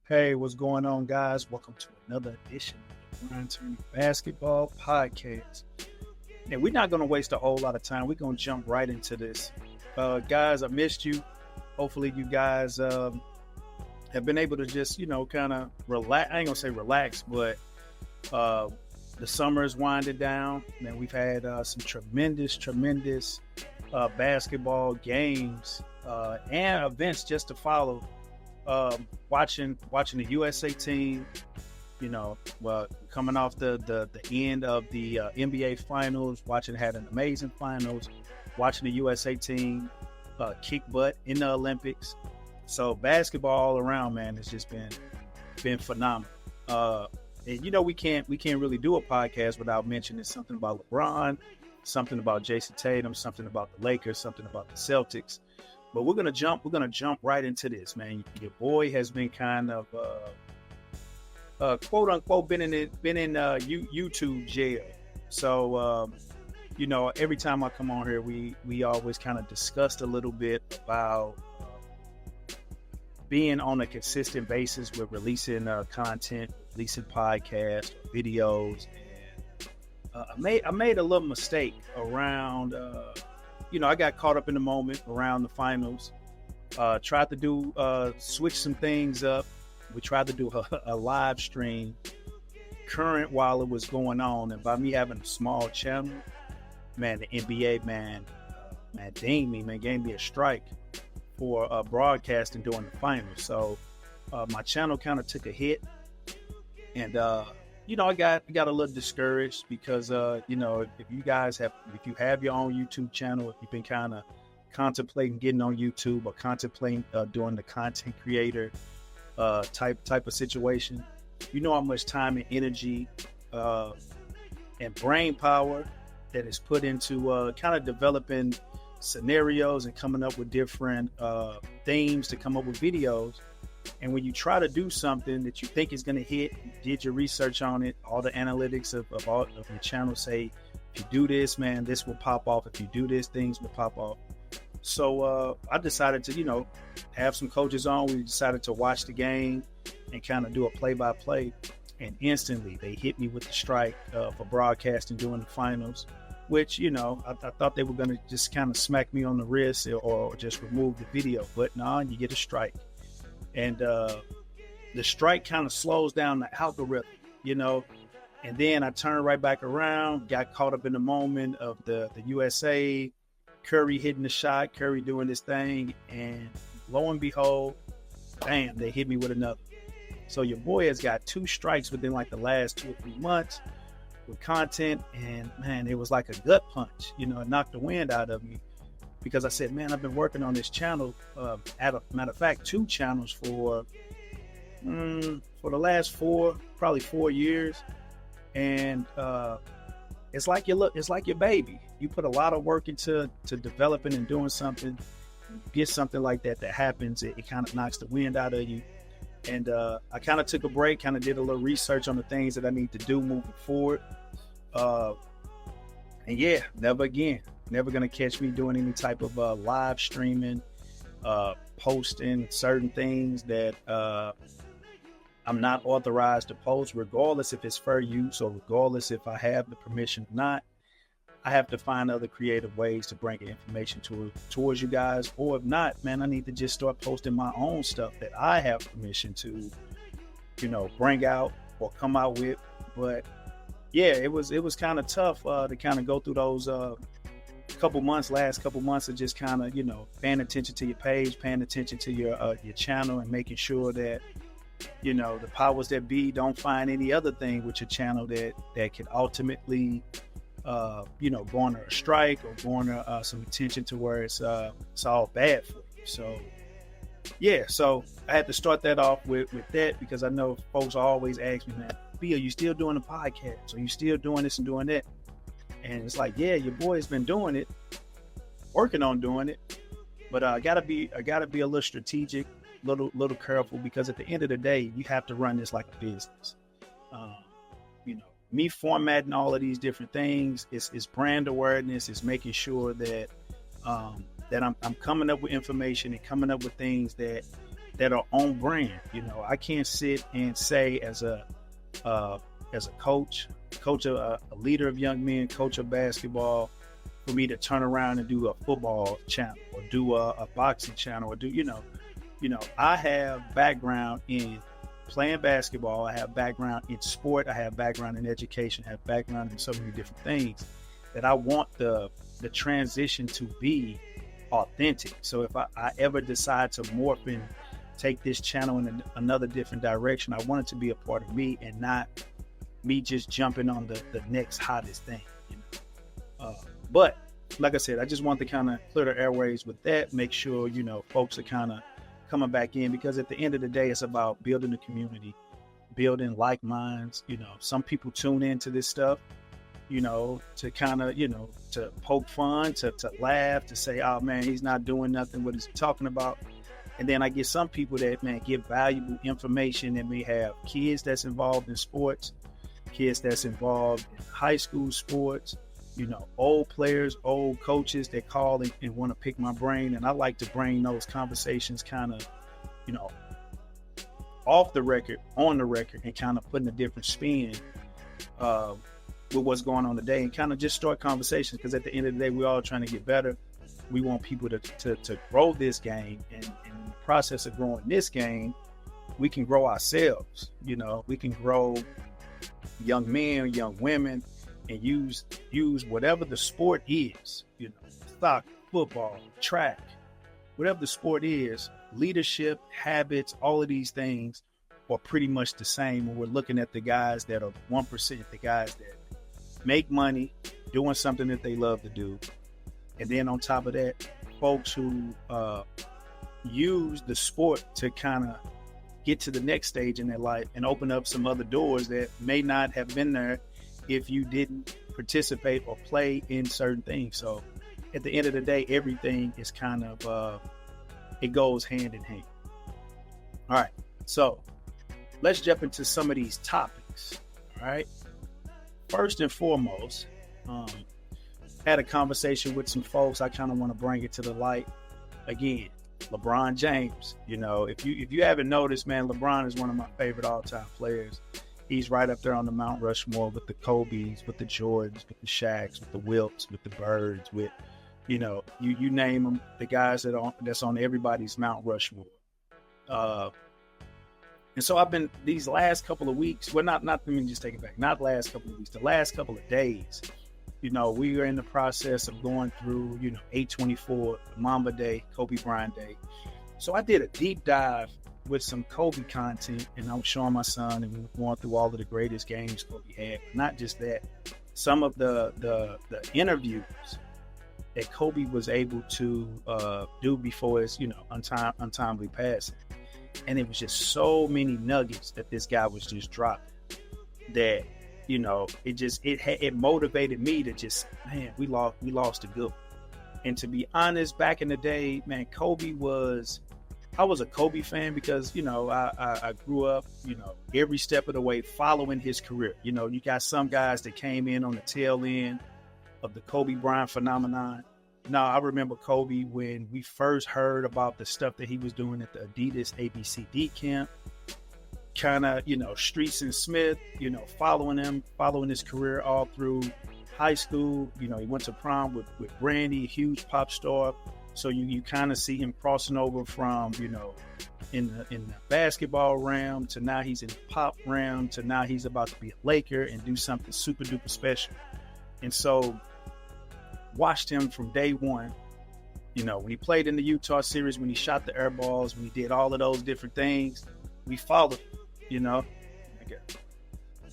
Hey, what's going on, guys? Welcome to another edition of the Bryan Turner Basketball Podcast. And we're not going to waste a whole lot of time. We're going to jump right into this. Guys, I missed you. Hopefully, you guys have been able to just, kind of relax. I ain't going to say relax, but the summer is winding down. And we've had some tremendous basketball games and events just to follow. Watching the USA team, coming off the end of the NBA finals, had an amazing finals, watching the USA team kick butt in the Olympics. So basketball all around, man, has just been phenomenal. And we can't really do a podcast without mentioning something about LeBron, something about Jason Tatum, something about the Lakers, something about the Celtics. But we're gonna jump right into this, man. Your boy has been kind of quote unquote been in YouTube jail. So every time I come on here, we always kind of discussed a little bit about being on a consistent basis with releasing content, releasing podcasts, videos. And I made a little mistake around. I got caught up in the moment around the finals. Tried to switch some things up. We tried to do a live stream current while it was going on. And by me having a small channel, man, the NBA, dinged me, gave me a strike for broadcasting during the finals. So my channel kind of took a hit. And, I got a little discouraged because, if you have your own YouTube channel, if you've been kind of contemplating getting on YouTube or contemplating doing the content creator type of situation, you know how much time and energy and brain power that is put into kind of developing scenarios and coming up with different themes to come up with videos. And when you try to do something that you think is going to hit, you did your research on it, all the analytics of your channel say, if you do this, man, this will pop off. If you do this, things will pop off. So I decided to, have some coaches on. We decided to watch the game and kind of do a play-by-play. And instantly they hit me with the strike for broadcasting during the finals, which, I thought they were going to just kind of smack me on the wrist or just remove the video. But no, you get a strike. And the strike kind of slows down the algorithm, and then I turned right back around, got caught up in the moment of the USA, Curry hitting the shot, Curry doing this thing, and lo and behold, bam, they hit me with another. So your boy has got 2 strikes within like the last 2 or 3 months with content, and man, it was like a gut punch, it knocked the wind out of me. Because I said, man, I've been working on this channel, matter of fact, 2 channels for the last probably 4 years. And it's like your baby. You put a lot of work into developing and doing something. You get something like that happens, it kind of knocks the wind out of you. And I kind of took a break, kind of did a little research on the things that I need to do moving forward. And yeah, never again. Never going to catch me doing any type of live streaming, posting certain things that I'm not authorized to post, regardless if it's fair use or regardless if I have the permission or not. I have to find other creative ways to bring information towards you guys. Or if not, man, I need to just start posting my own stuff that I have permission to, bring out or come out with. But yeah, it was kind of tough to kind of go through those last couple months of just kind of, paying attention to your page, paying attention to your channel, and making sure that, the powers that be don't find any other thing with your channel that could ultimately, garner a strike or garner some attention to where it's all bad for you. So, yeah, so I had to start that off with that because I know folks always ask me, man, B, are you still doing the podcast? Are you still doing this and doing that? And it's like, yeah, your boy's been doing it, working on doing it, but I gotta be a little strategic, little careful, because at the end of the day, you have to run this like a business. Me formatting all of these different things is brand awareness, is making sure that that I'm coming up with information and coming up with things that that are on brand. You know, I can't sit and say as a coach, a leader of young men, coach of basketball, for me to turn around and do a football channel or do a boxing channel or do, you know, I have background in playing basketball. I have background in sport. I have background in education. I have background in so many different things that I want the transition to be authentic. So if I ever decide to morph and take this channel in another different direction, I want it to be a part of me and not me just jumping on the next hottest thing. You know? But like I said, I just want to kind of clear the airways with that, make sure, you know, folks are kind of coming back in, because at the end of the day, it's about building a community, building like minds. You know, some people tune into this stuff, you know, to kind of, you know, to poke fun, to laugh, to say, oh man, he's not doing nothing, what is he talking about? And then I get some people that, man, give valuable information that may have kids that's involved in sports, kids that's involved in high school sports, you know, old players, old coaches that call and want to pick my brain. And I like to bring those conversations kind of, you know, off the record, on the record, and kind of putting a different spin with what's going on today, and kind of just start conversations, because at the end of the day, we're all trying to get better. We want people to grow this game, and in the process of growing this game, we can grow ourselves. You know, we can grow young men, young women, and use whatever the sport is, you know, soccer, football, track, whatever the sport is, leadership, habits, all of these things are pretty much the same when we're looking at the guys that are 1%, the guys that make money, doing something that they love to do. And then on top of that, folks who use the sport to kind of get to the next stage in their life and open up some other doors that may not have been there if you didn't participate or play in certain things. So at the end of the day, everything is kind of, it goes hand in hand. All right. So let's jump into some of these topics. All right. First and foremost, had a conversation with some folks. I kind of want to bring it to the light again. LeBron James, you know, if you haven't noticed, man, LeBron is one of my favorite all-time players. He's right up there on the Mount Rushmore with the Kobes, with the Jordans, with the Shaqs, with the Wilts, with the Birds, with, you know, you name them, the guys that's on everybody's Mount Rushmore. And so I've been, these last couple of weeks, well, not let me just take it back, not last couple of weeks, the last couple of days, you know, we are in the process of going through, you know, 8/24, Mamba Day, Kobe Bryant Day. So I did a deep dive with some Kobe content, and I was showing my son, and we were going through all of the greatest games Kobe had. But not just that, some of the interviews that Kobe was able to do before his, you know, untimely passing. And it was just so many nuggets that this guy was just dropping that, you know, it motivated me to just, man, we lost a good one. And to be honest, back in the day, man, I was a Kobe fan because, you know, I grew up, you know, every step of the way following his career. You know, you got some guys that came in on the tail end of the Kobe Bryant phenomenon. Now, I remember Kobe when we first heard about the stuff that he was doing at the Adidas ABCD camp, kind of, you know, Streets and Smith, you know, following his career all through high school. You know, he went to prom with Brandy, a huge pop star. So you kind of see him crossing over from, you know, in the basketball realm to now he's in the pop realm to now he's about to be a Laker and do something super duper special. And so watched him from day one, you know, when he played in the Utah series, when he shot the air balls, when he did all of those different things, we followed him, you know.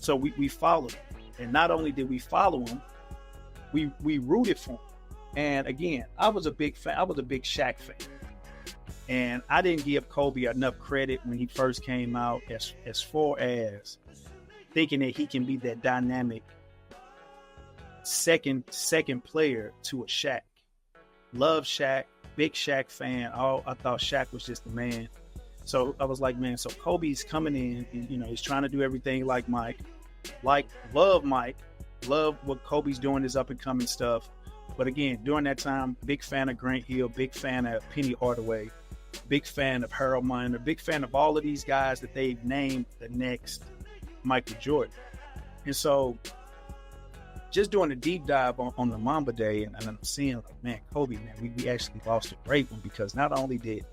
So we followed him. And not only did we follow him, we rooted for him. And again, I was a big Shaq fan. And I didn't give Kobe enough credit when he first came out as far as thinking that he can be that dynamic second player to a Shaq. Love Shaq, big Shaq fan. I thought Shaq was just the man. So I was like, man, so Kobe's coming in, and, you know, he's trying to do everything like Mike. Love Mike. Love what Kobe's doing, his up and coming stuff. But again, during that time, big fan of Grant Hill, big fan of Penny Hardaway. big fan of Harold Miner, big fan of all of these guys that they've named the next Michael Jordan. And so just doing a deep dive on the Mamba Day, and I'm seeing, like, man, Kobe, man, we actually lost a great one, because not only did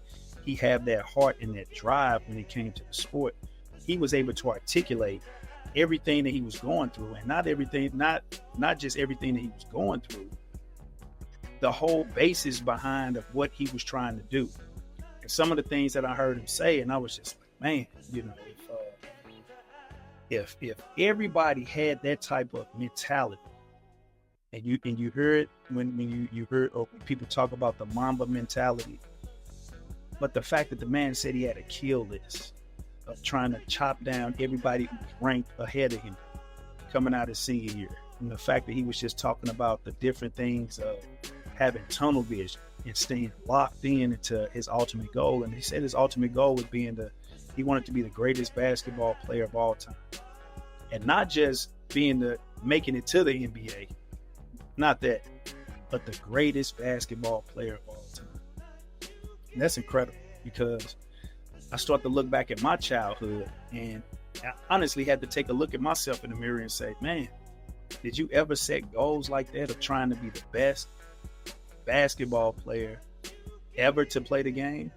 he have that heart and that drive when it came to the sport, he was able to articulate everything that he was going through, and not just everything that he was going through, the whole basis behind of what he was trying to do. And some of the things that I heard him say, and I was just like, man, if everybody had that type of mentality, and you hear it when you heard people talk about the Mamba mentality, but the fact that the man said he had a kill list of trying to chop down everybody who was ranked ahead of him coming out his senior year, and the fact that he was just talking about the different things of having tunnel vision and staying locked into his ultimate goal. And he said his ultimate goal was he wanted to be the greatest basketball player of all time, and not just making it to the NBA, not that, but the greatest basketball player of all time. And that's incredible, because I start to look back at my childhood, and I honestly had to take a look at myself in the mirror and say, man, did you ever set goals like that of trying to be the best basketball player ever to play the game?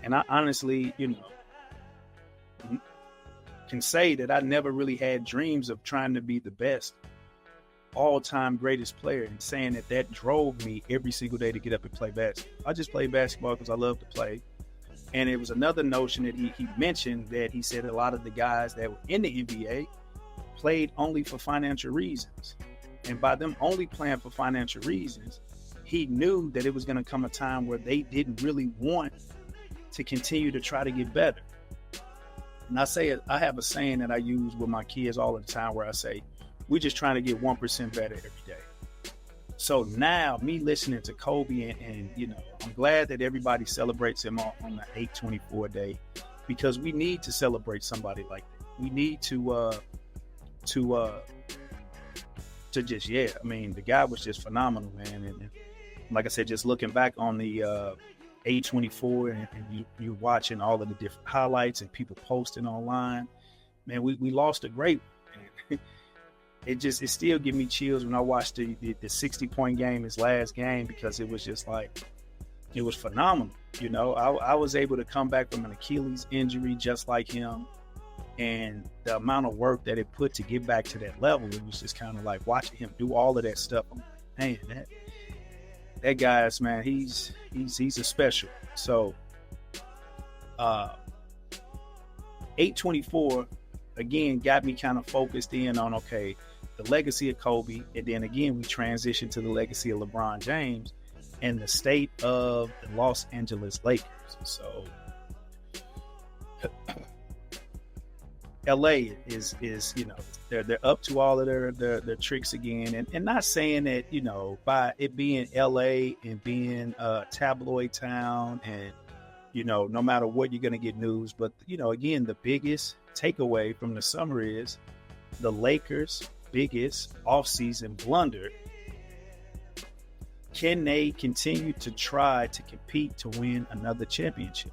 And I honestly, can say that I never really had dreams of trying to be the best all-time greatest player, and saying that drove me every single day to get up and play basketball. I just played basketball because I love to play. And it was another notion that he mentioned, that he said a lot of the guys that were in the NBA played only for financial reasons. And by them only playing for financial reasons, he knew that it was going to come a time where they didn't really want to continue to try to get better. And I have a saying that I use with my kids all the time, where I say, we're just trying to get 1% better every day. So now, me listening to Kobe, and I'm glad that everybody celebrates him on the 8/24 day, because we need to celebrate somebody like that. We need to just, the guy was just phenomenal, man. And like I said, just looking back on the 8/24, and you're watching all of the different highlights and people posting online, man, we lost a great one. It still give me chills when I watched the 60-point game, his last game, because it was just like, it was phenomenal. I was able to come back from an Achilles injury just like him, and the amount of work that it put to get back to that level, it was just kind of like watching him do all of that stuff. I'm like, man, that guy's, man, he's a special. So 8/24 again got me kind of focused in on, okay, the legacy of Kobe, and then again we transitioned to the legacy of LeBron James and the state of the Los Angeles Lakers. So LA is they're up to all of their tricks again, and not saying that by it being LA and being a tabloid town, and no matter what you're gonna get news, but again, the biggest takeaway from the summer is the Lakers' biggest offseason blunder. Can they continue to try to compete to win another championship?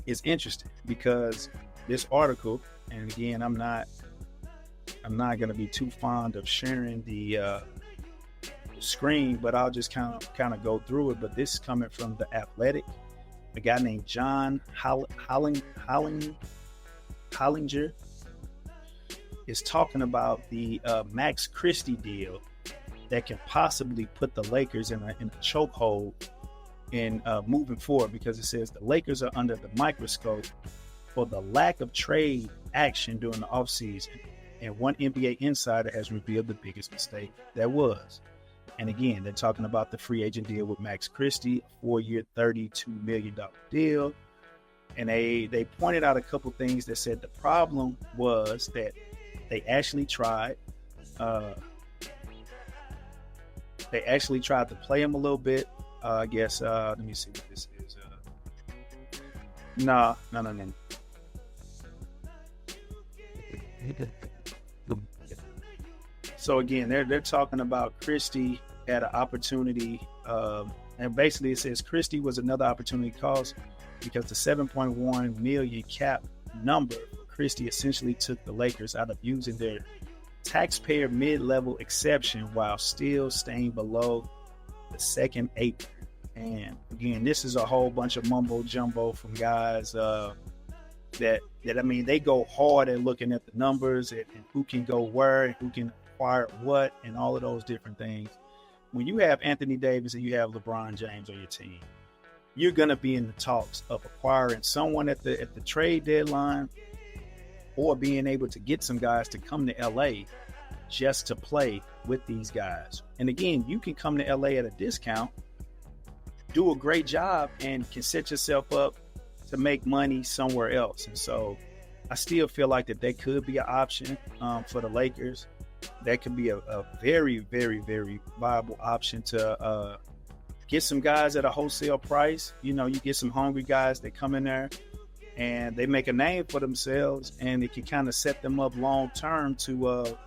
It's interesting, because this article, and again, I'm not going to be too fond of sharing the screen, but I'll just kind of go through it. But this is coming from The Athletic. A guy named John Hollinger is talking about the Max Christie deal that can possibly put the Lakers in a chokehold in moving forward, because it says the Lakers are under the microscope for the lack of trade action during the offseason, and one NBA insider has revealed the biggest mistake that was. And again, they're talking about the free agent deal with Max Christie, a 4-year, $32 million deal. And they pointed out a couple things that said the problem was that they actually tried to play him a little bit. I guess, let me see what this is. No. So again, they're talking about Christie had an opportunity And basically it says Christie was another opportunity cost because the 7.1 million cap number for Christie essentially took the Lakers out of using their taxpayer mid-level exception while still staying below the second apron. And again, this is a whole bunch of mumbo jumbo from guys that I mean, they go hard at looking at the numbers and who can go where and who can acquire what and all of those different things. When you have Anthony Davis and you have LeBron James on your team, you're going to be in the talks of acquiring someone at the trade deadline or being able to get some guys to come to LA just to play with these guys. And again, you can come to LA at a discount, do a great job, and can set yourself up to make money somewhere else. And so I still feel like that could be an option for the Lakers. That could be a very, very, very viable option to get some guys at a wholesale price. You know, you get some hungry guys that come in there and they make a name for themselves, and it can kind of set them up long term to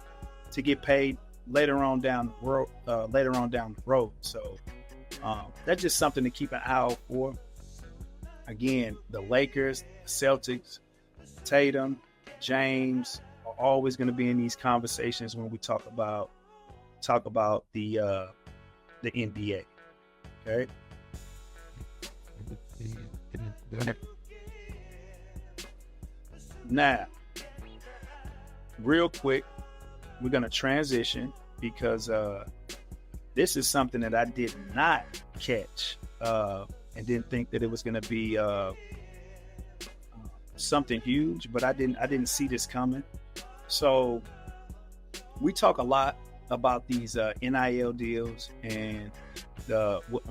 get paid later on down the road. So that's just something to keep an eye out for. Again, the Lakers, Celtics, Tatum, James are always going to be in these conversations when we talk about the NBA. Okay. Now, real quick, we're going to transition because this is something that I did not catch and didn't think that it was going to be something huge, but I didn't see this coming. So we talk a lot about these NIL deals and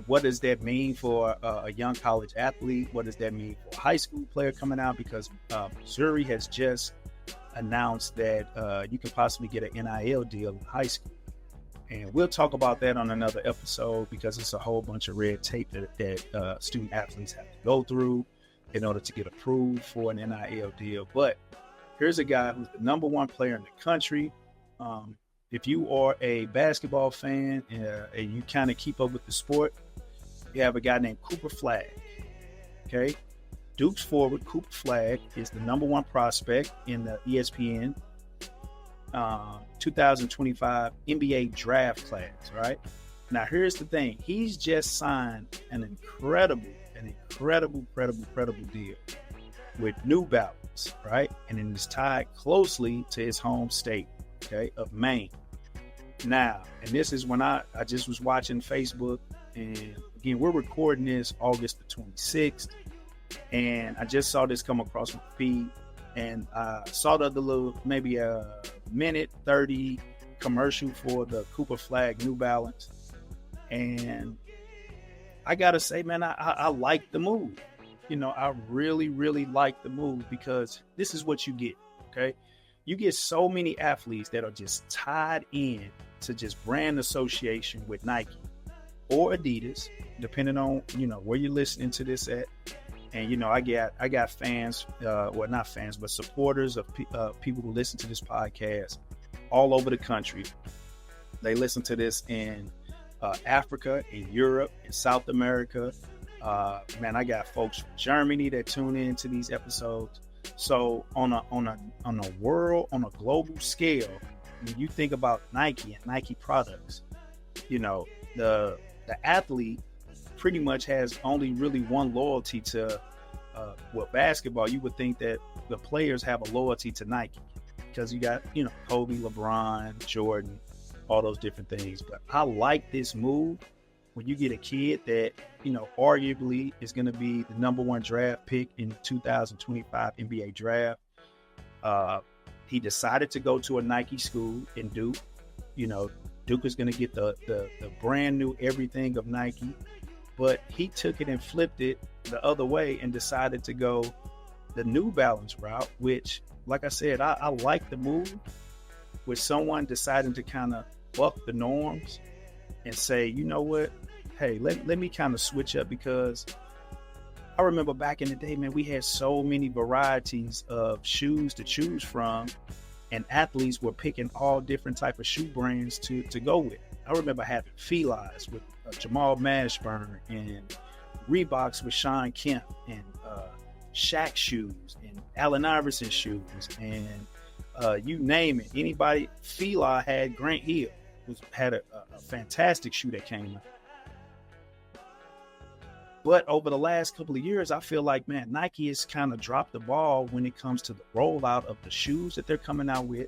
what does that mean for a young college athlete? What does that mean for a high school player coming out? Because Missouri has just announced that you can possibly get an NIL deal in high school. And we'll talk about that on another episode because it's a whole bunch of red tape that student athletes have to go through in order to get approved for an NIL deal. But here's a guy who's the number one player in the country. If you are a basketball fan and you kind of keep up with the sport, you have a guy named Cooper Flagg. Okay. Duke's forward Cooper Flagg is the number one prospect in the ESPN 2025 NBA draft class, right? Now, here's the thing. He's just signed an incredible deal with New Balance, right? And it is tied closely to his home state, okay, of Maine. Now, and this is when I just was watching Facebook, and again, we're recording this August the 26th, and I just saw this come across my feed, and I saw the other little, maybe a minute 30 commercial for the Cooper Flagg New Balance. And I gotta say, man, I like the move. You know, I really like the move because this is what you get, okay? You get so many athletes that are just tied in to just brand association with Nike or Adidas, depending on, you know, where you're listening to this at. And, you know, I got fans, well, not fans, but supporters of people who listen to this podcast all over the country. They listen to this in Africa, in Europe, in South America. Man, I got folks from Germany that tune in to these episodes. So on a global scale, when you think about Nike and Nike products, you know, the athlete pretty much has only really one loyalty to basketball. You would think that the players have a loyalty to Nike because you got, you know, Kobe, LeBron, Jordan, all those different things. But I like this move when you get a kid that, you know, arguably is going to be the number one draft pick in the 2025 NBA draft. He decided to go to a Nike school in Duke. You know, Duke is going to get the brand new everything of Nike. But he took it and flipped it the other way and decided to go the New Balance route, which, like I said, I like the move with someone deciding to kind of buck the norms and say, you know what, hey, let me kind of switch up, because I remember back in the day, man, we had so many varieties of shoes to choose from, and athletes were picking all different type of shoe brands to go with. I remember having felines with Jamal Mashburn, and Reeboks with Sean Kemp, and Shaq shoes, and Allen Iverson shoes, and you name it. Anybody, Fila had Grant Hill, who had a fantastic shoe that came out. But over the last couple of years, I feel like, man, Nike has kind of dropped the ball when it comes to the rollout of the shoes that they're coming out with,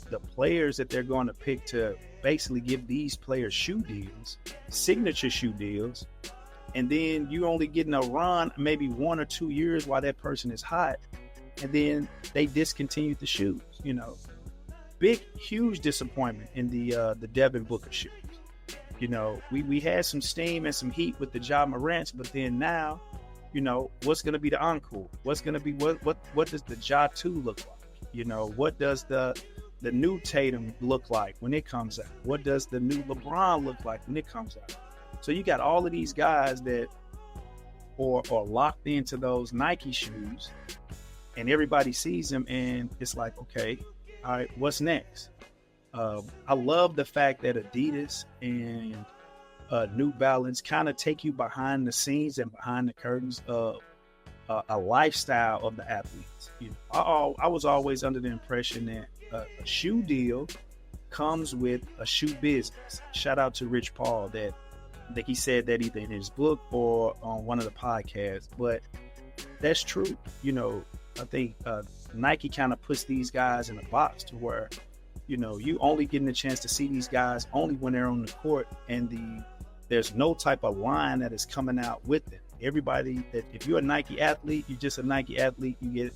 the players that they're going to pick to basically give these players shoe deals, signature shoe deals. And then you only getting a run, maybe 1 or 2 years while that person is hot. And then they discontinued the shoes, you know. Big, huge disappointment in the Devin Booker shoes. You know, we had some steam and some heat with the Ja Morants, but then now, you know, what's going to be the encore? What's going to be, what does the Ja 2 look like? You know, what does the new Tatum look like when it comes out? What does the new LeBron look like when it comes out? So you got all of these guys that are locked into those Nike shoes, and everybody sees them, and it's like, okay, all right, what's next? I love the fact that Adidas and New Balance kind of take you behind the scenes and behind the curtains of a lifestyle of the athletes. You know, I was always under the impression that a shoe deal comes with a shoe business. Shout out to Rich Paul, that I think he said that either in his book or on one of the podcasts, but that's true. You know, I think Nike kind of puts these guys in a box to where, you know, you only getting a chance to see these guys only when they're on the court, and there's no type of line that is coming out with them. Everybody, that if you're a Nike athlete, you're just a Nike athlete. You get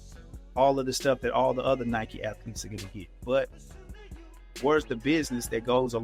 all of the stuff that all the other Nike athletes are going to get. But where's the business that goes along